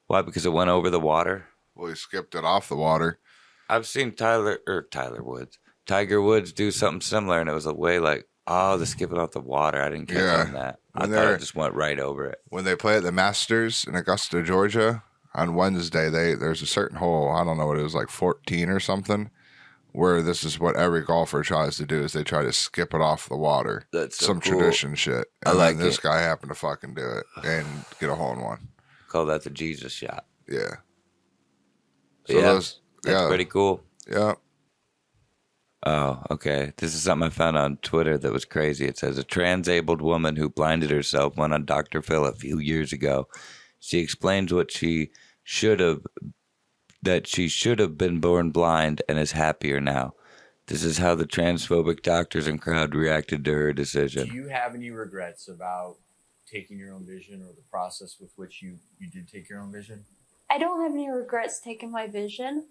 Why? Because it went over the water? Well, he skipped it off the water. I've seen Tiger Woods do something similar, and it was a way like, the skipping off the water. I didn't catch on that. I thought it just went right over it. When they play at the Masters in Augusta, Georgia, on Wednesday, there's a certain hole, I don't know what it was, like 14 or something, where this is what every golfer tries to do, is they try to skip it off the water. That's so some cool. tradition shit. And I like then this it. guy happened to fucking do it and get a hole in one. Call that the Jesus shot. Yeah. So yeah, that's pretty cool. Yeah. Oh, okay. This is something I found on Twitter that was crazy. It says a trans-abled woman who blinded herself went on Dr. Phil a few years ago. She explains that she should have been born blind and is happier now. This is how the transphobic doctors and crowd reacted to her decision. Do you have any regrets about taking your own vision or the process with which you did take your own vision? I don't have any regrets taking my vision.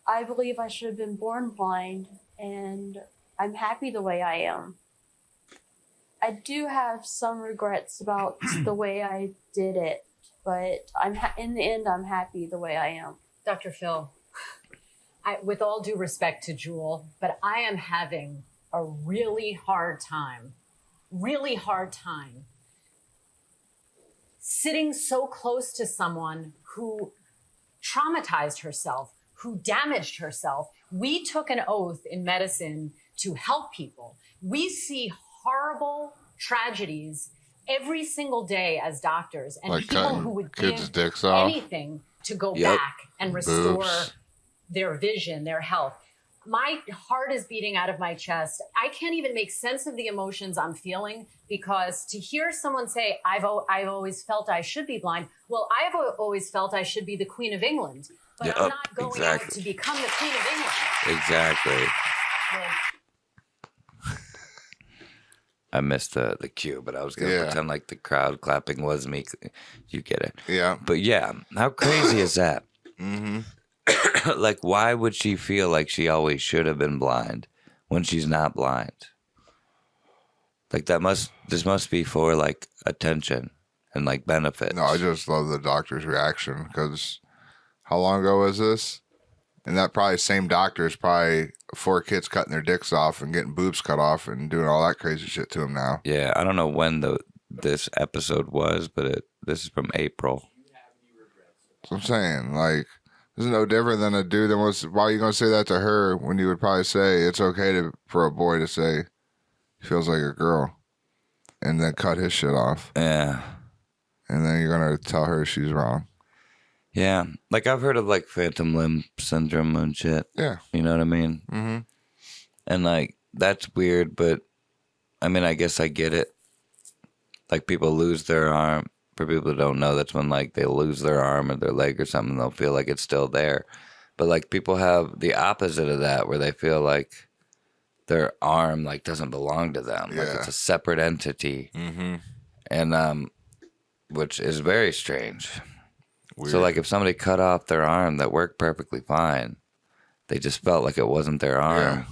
I believe I should have been born blind, and I'm happy the way I am. I do have some regrets about the way I did it, but in the end, I'm happy the way I am. Dr. Phil, with all due respect to Jewel, but I am having a really hard time sitting so close to someone who traumatized herself, who damaged herself. We took an oath in medicine to help people. We see horrible tragedies every single day as doctors, and like people who would give anything to go back and restore their vision, their health. My heart is beating out of my chest. I can't even make sense of the emotions I'm feeling, because to hear someone say, I've always felt I should be blind. Well, I've always felt I should be the Queen of England, but I'm not going out to become the Queen of England. Exactly. I missed the cue, but I was going to pretend like the crowd clapping was me. You get it. Yeah. But yeah, how crazy is that? Mm-hmm. Like, why would she feel like she always should have been blind when she's not blind? Like, this must be for, like, attention and, like, benefits. No, I just love the doctor's reaction, because how long ago was this? And that probably same doctor is probably 4 kids cutting their dicks off and getting boobs cut off and doing all that crazy shit to them now. Yeah, I don't know when this episode was, but this is from April. That's what I'm saying. Like, this is no different than a dude that wants. Why are you going to say that to her when you would probably say it's okay for a boy to say he feels like a girl and then cut his shit off? Yeah. And then you're going to tell her she's wrong. Yeah. Like, I've heard of, like, phantom limb syndrome and shit. Yeah. You know what I mean? Mm-hmm. And, like, that's weird, but, I mean, I guess I get it. Like, people lose their arm. For people who don't know, that's when, like, they lose their arm or their leg or something. They'll feel like it's still there. But, like, people have the opposite of that, where they feel like their arm, like, doesn't belong to them. Yeah. Like, it's a separate entity. Mm-hmm. And which is very strange. Weird. So, like, if somebody cut off their arm that worked perfectly fine, they just felt like it wasn't their arm. Yeah.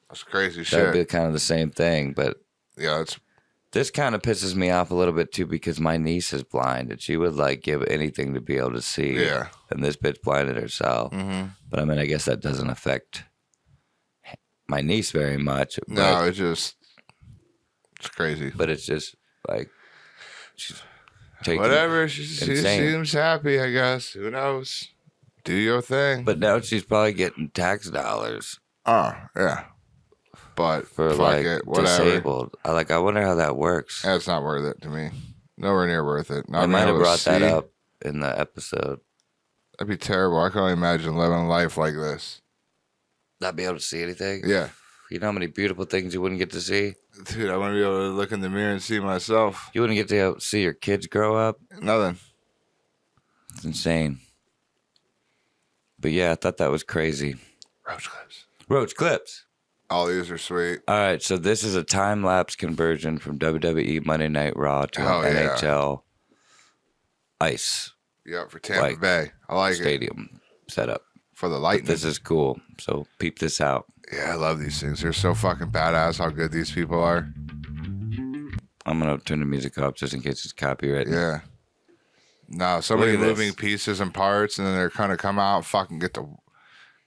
That's crazy shit. That'd be kind of the same thing, but yeah, this kind of pisses me off a little bit too because my niece is blind and she would like give anything to be able to see. Yeah. And this bitch blinded herself. Mm-hmm. But I mean, I guess that doesn't affect my niece very much. No, it's crazy. But it's just like she's taking whatever. She seems happy, I guess. Who knows? Do your thing. But now she's probably getting tax dollars. Oh, yeah. But for like disabled. I wonder how that works. That's not worth it to me. Nowhere near worth it. I might have brought that up in the episode. That'd be terrible. I can only imagine living a life like this. Not be able to see anything? Yeah. You know how many beautiful things you wouldn't get to see? Dude, I want to be able to look in the mirror and see myself. You wouldn't get to see your kids grow up? Nothing. It's insane. But yeah, I thought that was crazy. Roach Clips. Roach Clips. All these are sweet. All right, so this is a time-lapse conversion from WWE Monday Night Raw to NHL ice. Yeah, for Tampa Bay. I like stadium setup. For the Lightning. But this is cool, so peep this out. Yeah, I love these things. They're so fucking badass how good these people are. I'm going to turn the music off just in case it's copyrighted. Yeah. No, so many moving pieces and parts, and then they're going to come out and fucking get the...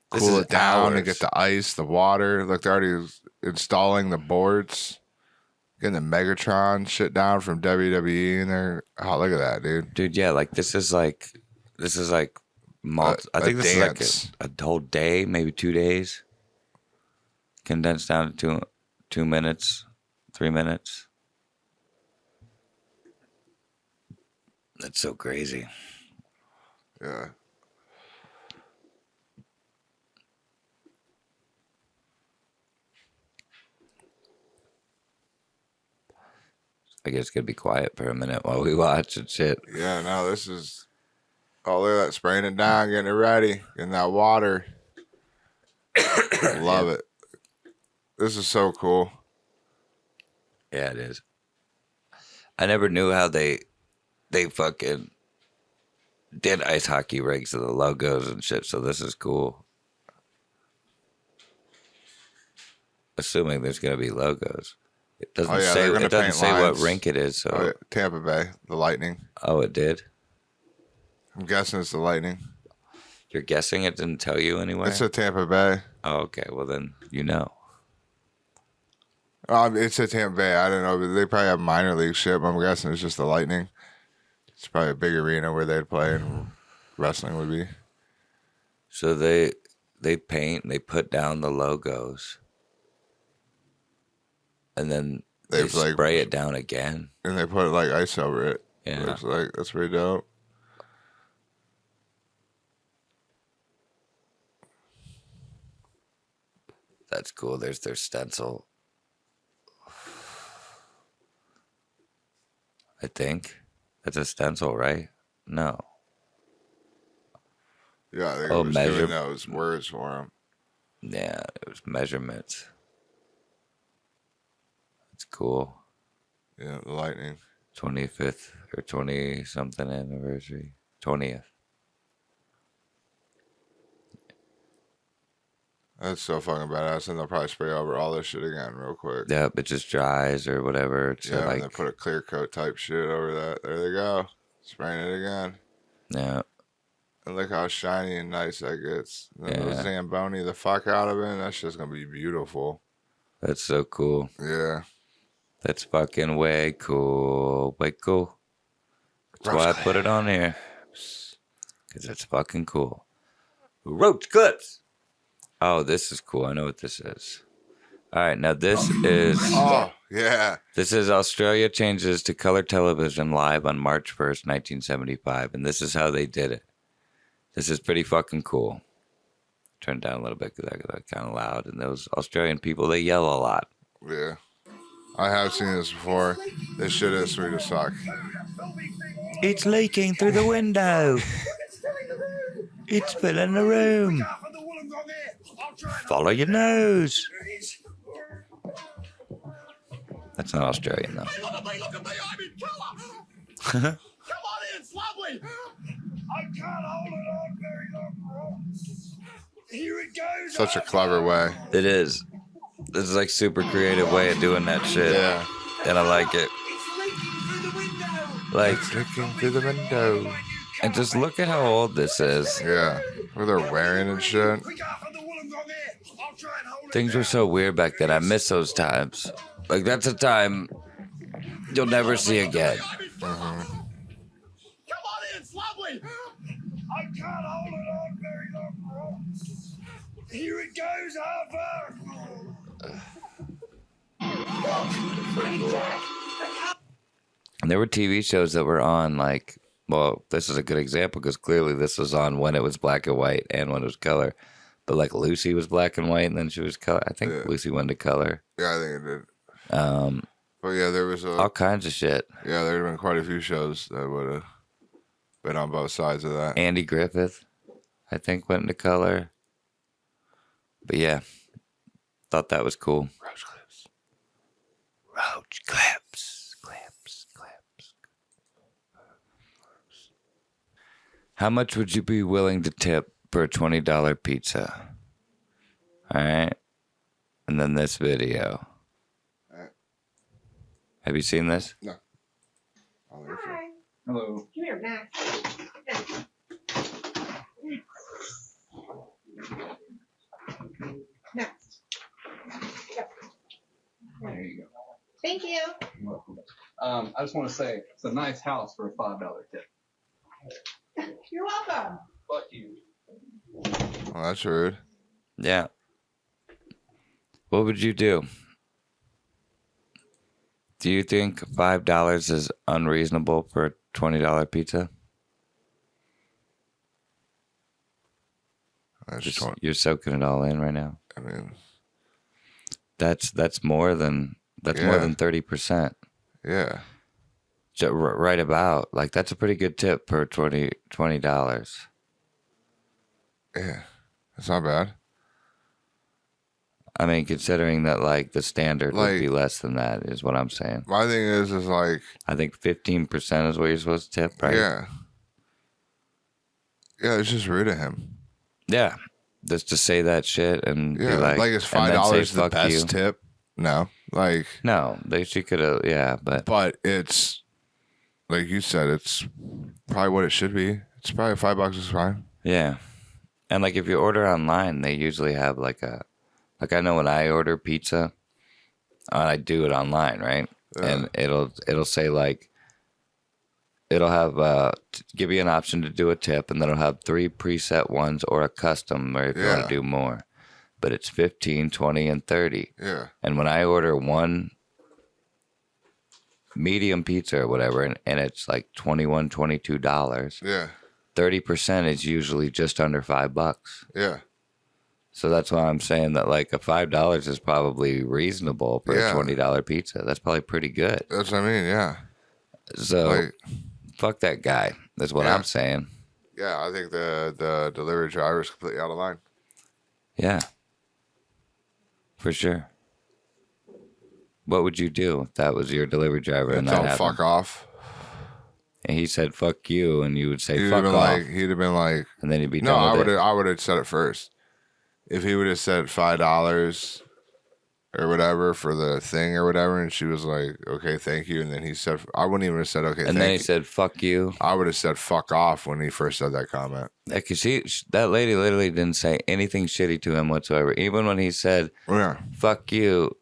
cool it down and get the ice, the water. Look, they're already installing the boards, getting the Megatron shit down from WWE, and they're look at that, dude. Dude, yeah, like this is like I think this dance. is like a whole day, maybe 2 days, condensed down to 2 minutes, 3 minutes. That's so crazy. Yeah. I guess it's gonna be quiet for a minute while we watch and shit. Yeah, no, this is... Oh, look at that, spraying it down, getting it ready, getting that water. Love it. This is so cool. Yeah, it is. I never knew how they fucking did ice hockey rinks and the logos and shit, so this is cool. Assuming there's gonna be logos. It doesn't say what rink it is. So Tampa Bay, the Lightning. Oh, it did? I'm guessing it's the Lightning. You're guessing it didn't tell you anywhere? It's a Tampa Bay. Oh, okay. Well, then you know. It's a Tampa Bay. I don't know. But they probably have minor league shit, but I'm guessing it's just the Lightning. It's probably a big arena where they'd play and wrestling would be. So they paint and they put down the logos. And then they spray it down again. And they put like ice over it. Yeah. It's like, that's pretty dope. That's cool. There's their stencil. I think. That's a stencil, right? No. Yeah, I think it was doing those words for them. Yeah, it was measurements. That's cool. Yeah, the Lightning. 25th or 20-something anniversary. 20th. That's so fucking badass, and they'll probably spray over all this shit again real quick. Yeah, it just dries or whatever. Yeah, and they put a clear coat type shit over that. There they go. Spraying it again. Yeah. And look how shiny and nice that gets. And then they'll Zamboni the fuck out of it, and that's just going to be beautiful. That's so cool. Yeah. That's fucking way cool. Way cool. That's why I put it on here. Because it's fucking cool. Roach Clips. Oh, this is cool. I know what this is. All right, now this is... Oh, yeah. This is Australia changes to color television live on March 1st, 1975. And this is how they did it. This is pretty fucking cool. Turn it down a little bit because I got kind of loud. And those Australian people, they yell a lot. Yeah. I have seen this before. This shit is sweet as fuck. It's leaking through the window. It's filling the room. Follow your nose. That's not Australian, though. Come on in, it's lovely. I can't hold it on very long. Here it goes. Such a clever way. It is. This is like super creative way of doing that shit. Yeah. And I like it. Like, Looking through the window. and just look at how old this is. Yeah. What they're wearing and shit. Things were so weird back then. I miss those times. Like, that's a time you'll never see again. Come on in, it's lovely. I can't hold it on very long. Here it goes, Harper. And there were TV shows that were on, like, well, this is a good example because clearly this was on when it was black and white and when it was color. But, like, Lucy was black and white and then she was color. I think Lucy went to color. Yeah, I think it did. But yeah, there was all kinds of shit. Yeah, there have been quite a few shows that would have been on both sides of that. Andy Griffith, I think, went into color. But yeah, thought that was cool. Roach Clips. Roach Clips. Clips. How much would you be willing to tip for a $20 pizza? All right. And then this video. Have you seen this? No. Hi. Hello. Come here, Max. Max. There you go. Thank you. You're welcome. I just want to say it's a nice house for a $5 tip. You're welcome. Fuck you. Well, that's rude. Yeah. What would you do? Do you think $5 is unreasonable for a $20 pizza? You're soaking it all in right now. I mean, that's more than more than 30%. Yeah. Right about, like, that's a pretty good tip for $20. Yeah, that's not bad. I mean, considering that, like, the standard would be less than that, is what I'm saying. My thing is like, I think 15% is what you're supposed to tip, right? Yeah. Yeah, it's just rude of him. Yeah, just to say that shit and be like is $5 the best you. tip? No, like no, she could have, but it's like you said, it's probably what it should be. It's probably $5 is fine. Yeah, and like if you order online, they usually have like I know when I order pizza, I do it online, right? And it'll say like. It'll have give you an option to do a tip, and then it'll have 3 preset ones or a custom, or if you want to do more. But it's 15, 20, and 30. Yeah. And when I order one medium pizza or whatever, and it's like $21, $22. Yeah. 30% is usually just under $5. Yeah. So that's why I'm saying that like a $5 is probably reasonable for a $20 pizza. That's probably pretty good. That's what I mean. Yeah. So. Fuck that guy. That's what I'm saying. Yeah, I think the delivery driver is completely out of line. Yeah. For sure. What would you do if that was your delivery driver and that happened? Fuck off. And he said fuck you, and you would say fuck off. He'd have been like, and then he'd be no. done with I would have said it first. If he would have said $5 or whatever for the thing or whatever, and she was like, okay, thank you, and then he said, I wouldn't even have said okay, and then he said fuck you. I would have said fuck off when he first said that comment. Yeah, because that lady literally didn't say anything shitty to him whatsoever. Even when he said fuck you,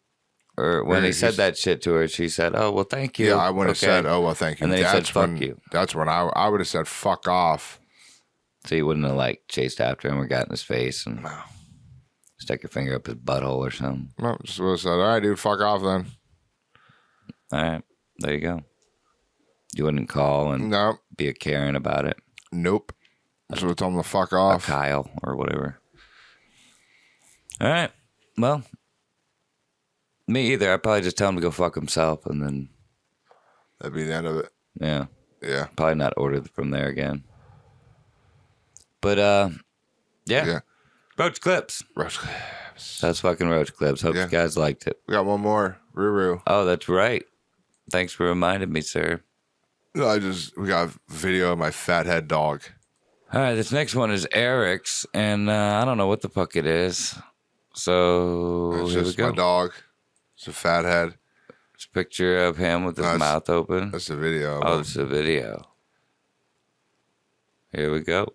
or when he said that shit to her, she said, oh, well, thank you. Yeah, I would have said, oh, well, thank you. And then he said fuck you. That's when I would have said fuck off. So you wouldn't have like chased after him or got in his face and stuck your finger up his butthole or something. No, just would have said, all right, dude, fuck off then. All right, there you go. You wouldn't call and be a Karen about it. Nope. Just would have told him to fuck off. A Kyle or whatever. All right. Well, me either. I'd probably just tell him to go fuck himself and then. That'd be the end of it. Yeah. Yeah. Probably not order from there again. But, yeah. Roach Clips. Roach Clips. That's fucking Roach Clips. Hope you guys liked it. We got one more. Ruru. Oh, that's right. Thanks for reminding me, sir. We got video of my fathead dog. All right, this next one is Eric's, and I don't know what the fuck it is. So It's here we just go. my dog. It's a fathead. It's a picture of him with his mouth open. That's the video. Oh, it's a video. Here we go.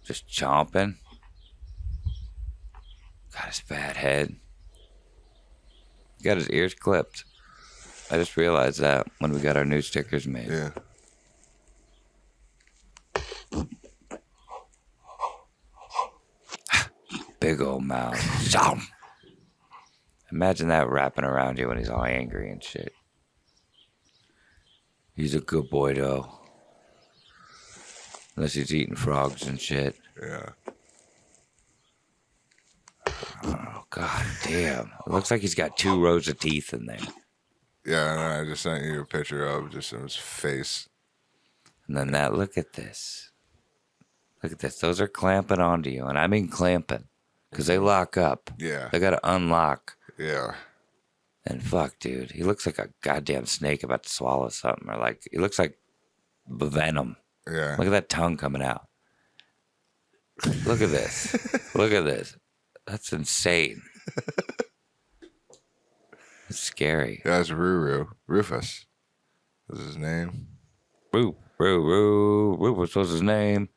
Just chomping. Got his fat head. Got his ears clipped. I just realized that when we got our new stickers made. Yeah. Big old mouth. Imagine that wrapping around you when he's all angry and shit. He's a good boy though. Unless he's eating frogs and shit. Yeah. Oh, god damn. It looks like he's got 2 rows of teeth in there. Yeah, and I just sent you a picture of just his face. And then that, look at this. Look at this. Those are clamping onto you. And I mean clamping. Because they lock up. Yeah. They got to unlock. Yeah. And fuck, dude. He looks like a goddamn snake about to swallow something. Or like, he looks like venom. Yeah. Look at that tongue coming out. Look at this. Look at this. That's insane. It's scary. Yeah, it's Ruru. Rufus. That's his name. Rufus was his name.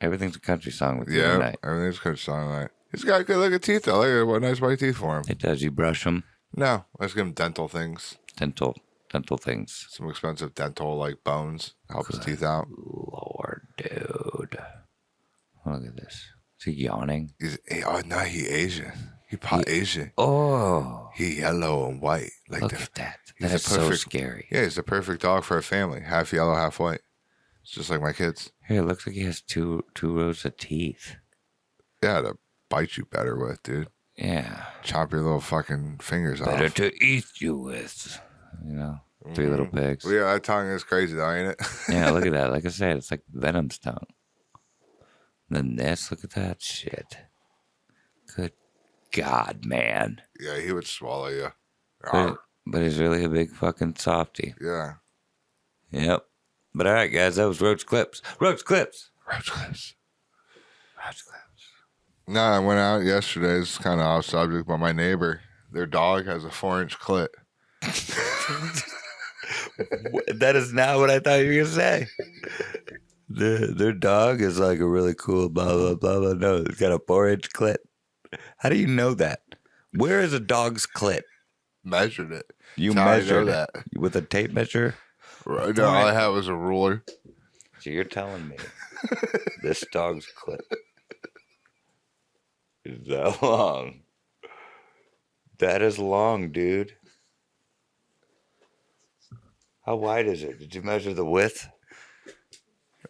Everything's a country song with you tonight. Everything's a country song tonight. He's got good looking teeth though. Look at what nice white teeth for him. It does. You brush them. No, let's give him dental things. Dental things. Some expensive dental like bones. Help his teeth out. Lord, dude. Look at this. Is he yawning? He Asian. He Asian. Oh. He yellow and white. Like look at that. That is so scary. Yeah, he's the perfect dog for a family. Half yellow, half white. It's just like my kids. Here, it looks like he has two rows of teeth. Yeah, to bite you better with, dude. Yeah. Chop your little fucking fingers off. Better to eat you with. You know, 3 little pigs. Well, yeah, that tongue is crazy though, ain't it? Yeah, look at that. Like I said, it's like Venom's tongue. And then this, look at that shit. Good God, man. Yeah, he would swallow you. But he's really a big fucking softie. Yeah. Yep. But all right, guys, that was Roach Clips. Roach Clips. Roach Clips. Roach Clips. No, I went out yesterday. It's kind of off subject, but my neighbor, their dog has a 4-inch clit. That is not what I thought you were going to say. Their dog is like a really cool blah, blah, blah, blah. No, it's got a 4-inch clit. How do you know that? Where is a dog's clit? Measured it. You measured that with a tape measure? Right. No, all I had was a ruler. So you're telling me this dog's clit is that long? That is long, dude. How wide is it? Did you measure the width?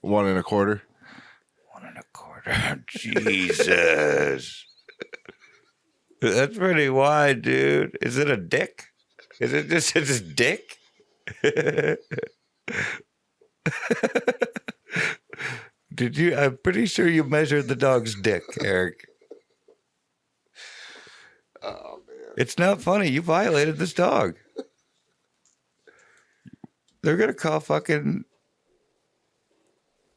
1 1/4. 1 1/4. Jesus. That's pretty wide, dude. Is it a dick? Is it just his dick? Did you? I'm pretty sure you measured the dog's dick, Eric. Oh, man. It's not funny. You violated this dog. They're going to call fucking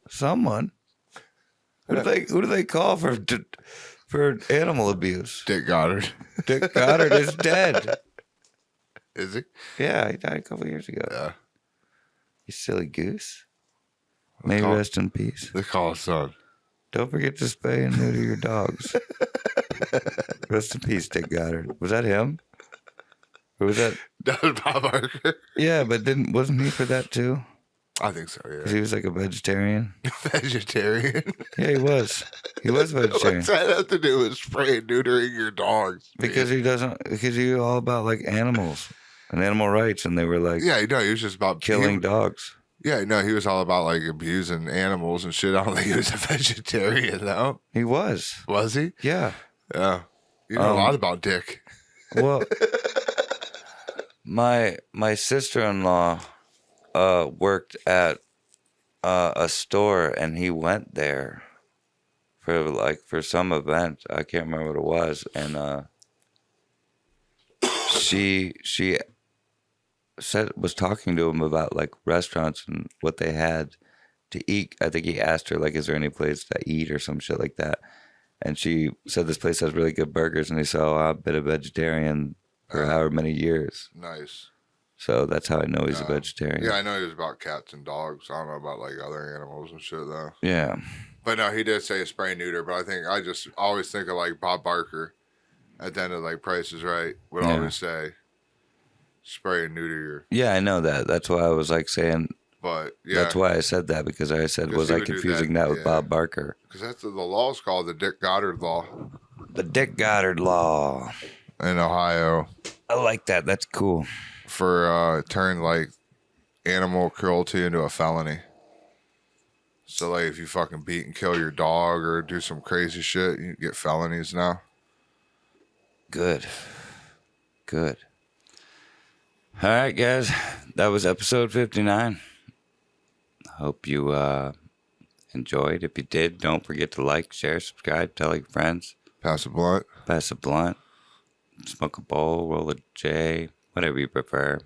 someone. Who do they call for animal abuse? Dick Goddard. Dick Goddard is dead. Is he? Yeah, he died a couple years ago. Yeah. You silly goose. May rest in peace. They call his son. Don't forget to spay and neuter your dogs. Rest in peace, Dick Goddard. Was that him? Or was that? That was Bob Barker. Yeah, but wasn't he for that too? I think so, yeah. Because he was like a vegetarian. Vegetarian? Yeah, he was. He was vegetarian. What's that have to do with spraying and neutering your dogs? Because he's all about like animals and animal rights, and they were like, yeah, no, he was just about killing dogs. Yeah, no, he was all about like abusing animals and shit. I don't think he was a vegetarian though. He was. Was he? Yeah. Yeah. You know a lot about Dick. Well, my sister-in-law worked at a store, and he went there for some event. I can't remember what it was, and she was talking to him about like restaurants and what they had to eat. I think he asked her like, "Is there any place to eat or some shit like that?" And she said this place has really good burgers, and he said, "Oh, I've been a vegetarian for however many years." Nice. So that's how I know he's a vegetarian. Yeah, I know he was about cats and dogs. I don't know about like other animals and shit though. Yeah. But no, he did say a spray neuter. But I just always think of like Bob Barker at the end of like Price is Right would always say spray and neuter your. Yeah, I know that. That's why I was like saying. But yeah, that's why I said that, because I said, was I confusing that with Bob Barker? Because that's the law's called the Dick Goddard Law. The Dick Goddard Law in Ohio. I like that. That's cool. For turn like animal cruelty into a felony. So like if you fucking beat and kill your dog or do some crazy shit, you get felonies now. Good. All right, guys. That was episode 59. Hope you enjoyed. If you did, don't forget to like, share, subscribe, tell your friends. Pass a blunt. Smoke a bowl, roll a J, whatever you prefer.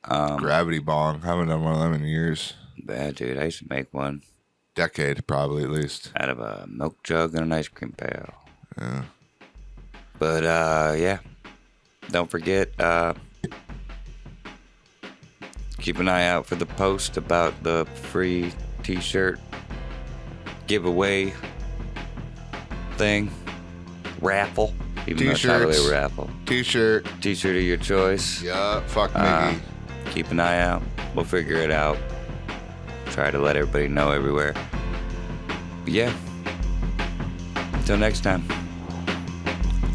Gravity bong. Haven't done one of them in years. Yeah, dude, I used to make one. Decade, probably, at least. Out of a milk jug and an ice cream pail. Yeah. But, yeah. Don't forget, keep an eye out for the post about the free t-shirt giveaway thing. Raffle. Even though it's not really a raffle. T-shirt of your choice. Yeah, fuck Mickey. Keep an eye out. We'll figure it out. Try to let everybody know everywhere. But yeah. Until next time.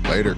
Later.